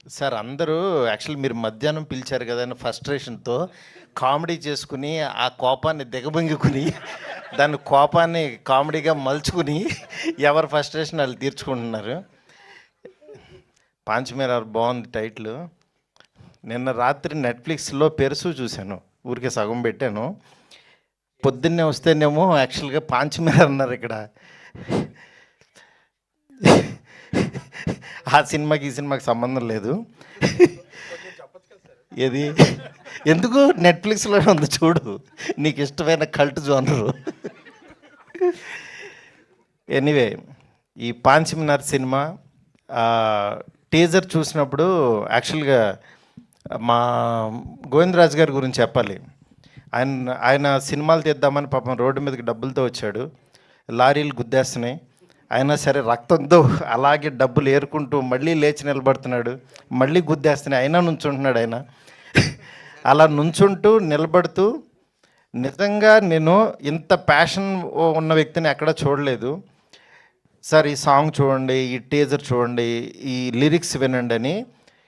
Sir అందరూ actually మీరు మధ్యాహ్నం పిలిచారు కదా అని ఫ్రస్ట్రేషన్‌తో కామెడీ చేసుకుని, ఆ కోపాన్ని దిగమింగుకుని, దాన్ని కోపాన్ని కామెడీగా మలుచుకుని ఎవరి ఫ్రస్ట్రేషన్ ఆళ్ళు తీర్చుకుంటున్నారు. 'పాంచమేరార్' బావుంది టైటిలు. నిన్న రాత్రి నెట్‌ఫ్లిక్స్‌లో 'పెరుసు' చూశాను. ఊరికే సగం పెట్టాను. పొద్దున్నే వస్తేనేమో యాక్చువల్‌గా 'పాంచమేరార్' అన్నారు ఇక్కడ. ఆ సినిమాకి ఈ సినిమాకి సంబంధం లేదు. ఏది ఎందుకు నెట్‌ఫ్లిక్స్‌లోనే ఉంది చూడు. నీకు ఇష్టమైన కల్ట్ జోనరు. ఎనీవే ఈ 'పాంచమనార్' సినిమా టీజర్ చూసినప్పుడు యాక్చువల్‌గా మా గోవిందరాజు గారి గురించి చెప్పాలి. ఆయన సినిమాలు తీద్దామని పాపం రోడ్డు మీదకి డబ్బులతో వచ్చాడు. లారీలు గుద్దేస్తున్నాయి. అయినా సరే రక్తంతో అలాగే డబ్బులు ఏరుకుంటూ మళ్ళీ లేచి నిలబడుతున్నాడు. మళ్ళీ గుద్దేస్తున్నాయి. అయినా నుంచుంటున్నాడు ఆయన. అలా నుంచుంటూ నిలబడుతూ నిజంగా నేను ఇంత ప్యాషన్ ఉన్న వ్యక్తిని ఎక్కడా చూడలేదు. సార్ ఈ సాంగ్ చూడండి, ఈ టీజర్ చూడండి, ఈ లిరిక్స్ వినండి అని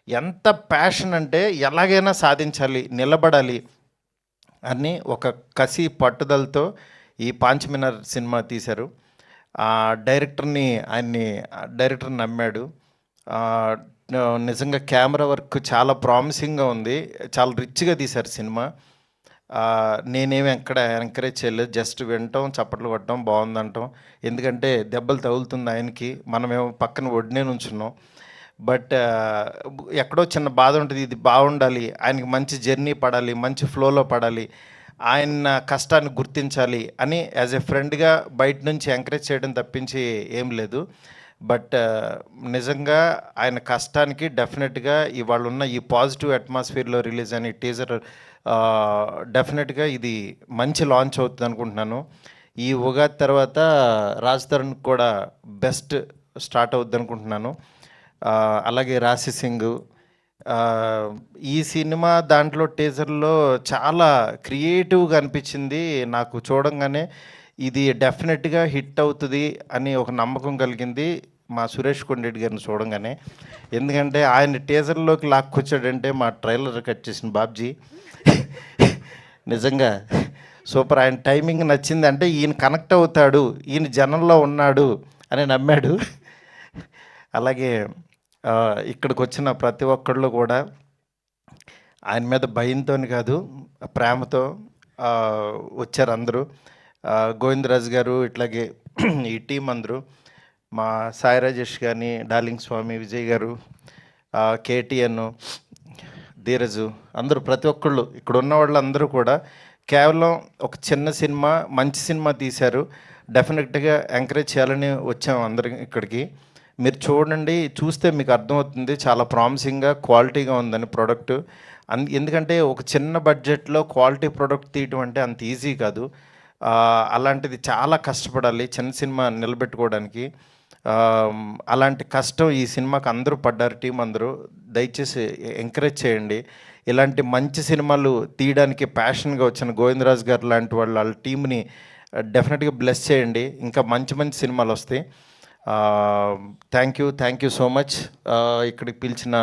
ఎంత ప్యాషన్ అంటే ఎలాగైనా సాధించాలి, నిలబడాలి అని ఒక కసి పట్టుదలతో ఈ 'పాంచమనార్' సినిమా తీశారు. డైరెక్టర్ నమ్మాడు. నిజంగా కెమెరా వర్క్ చాలా ప్రామిసింగ్గా ఉంది. చాలా రిచ్గా తీశారు సినిమా. నేనేమి ఎక్కడ ఎంకరేజ్ చేయలేదు. జస్ట్ వినటం, చప్పట్లు కొట్టడం, బాగుందంటాం. ఎందుకంటే దెబ్బలు తగులుతుంది ఆయనకి, మనమేమో పక్కన ఒడ్డునే నుంచున్నాం. బట్ ఎక్కడో చిన్న బాధ ఉంటుంది. ఇది బాగుండాలి, ఆయనకి మంచి జర్నీ పడాలి, మంచి ఫ్లోలో పడాలి, ఆయన కష్టాన్ని గుర్తించాలి అని యాజ్ ఎ ఫ్రెండ్గా బయట నుంచి ఎంకరేజ్ చేయడం తప్పించి ఏం లేదు. బట్ నిజంగా ఆయన కష్టానికి డెఫినెట్గా ఇవాళ ఉన్న ఈ పాజిటివ్ అట్మాస్ఫియర్లో రిలీజ్ అయిన టీజర్ డెఫినెట్గా ఇది మంచి లాంచ్ అవుతుంది అనుకుంటున్నాను. ఈ ఉగాది తర్వాత రాజ్ తరుణ్ కూడా బెస్ట్ స్టార్ట్ అవుద్ది అనుకుంటున్నాను. అలాగే రాశి సింగ్ ఈ సినిమా దాంట్లో టీజర్లో చాలా క్రియేటివ్గా అనిపించింది నాకు. చూడంగానే ఇది డెఫినెట్గా హిట్ అవుతుంది అని ఒక నమ్మకం కలిగింది మా సురేష్ కొండరెడ్డి గారిని చూడంగానే. ఎందుకంటే ఆయన టీజర్లోకి లాక్కొచ్చాడంటే మా ట్రైలర్ కట్ చేసిన బాబ్జీ నిజంగా సూపర్. ఆయన టైమింగ్ నచ్చింది. అంటే ఈయన కనెక్ట్ అవుతాడు, ఈయన జనంలో ఉన్నాడు అని నమ్మాడు. అలాగే ఇక్కడికి వచ్చిన ప్రతి ఒక్కళ్ళు కూడా ఆయన మీద భయంతో కాదు, ప్రేమతో వచ్చారు అందరూ. గోవిందరాజు గారు, ఇట్లాగే ఈ టీం అందరూ, మా సాయి రాజేష్ కానీ, డార్లింగ్ స్వామి, విజయ్ గారు, కేటీఎన్, ధీరజు, అందరూ ప్రతి ఒక్కళ్ళు ఇక్కడ ఉన్న వాళ్ళు అందరూ కూడా కేవలం ఒక చిన్న సినిమా, మంచి సినిమా తీశారు. డెఫినెట్గా ఎంకరేజ్ చేయాలని వచ్చాము అందరం ఇక్కడికి. మీరు చూడండి, చూస్తే మీకు అర్థమవుతుంది చాలా ప్రామిసింగ్గా, క్వాలిటీగా ఉందని ప్రోడక్ట్. ఎందుకంటే ఒక చిన్న బడ్జెట్లో క్వాలిటీ ప్రోడక్ట్ తీయటం అంటే అంత ఈజీ కాదు. అలాంటిది చాలా కష్టపడాలి చిన్న సినిమా నిలబెట్టుకోవడానికి. అలాంటి కష్టం ఈ సినిమాకి అందరూ పడ్డారు, టీం అందరూ. దయచేసి ఎంకరేజ్ చేయండి. ఇలాంటి మంచి సినిమాలు తీయడానికి ప్యాషన్గా వచ్చిన గోవిందరాజు గారు లాంటి వాళ్ళ టీంని డెఫినెట్గా బ్లెస్ చేయండి. ఇంకా మంచి మంచి సినిమాలు వస్తాయి. Thank you so much. ఇక్కడికి పిలిచిన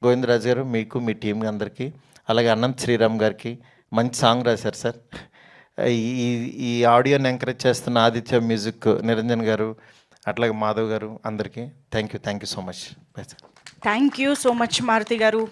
గోవిందరాజు గారు, మీకు, మీ టీం అందరికీ, అలాగే అనంత్ శ్రీరామ్ గారికి మంచి సాంగ్ రాశారు సార్. ఈ ఈ ఆడియోని ఎంకరేజ్ చేస్తున్న ఆదిత్య మ్యూజిక్ నిరంజన్ గారు, అట్లాగే మాధవ్ గారు, అందరికీ thank you so much. Thank you so much Maruti గారు.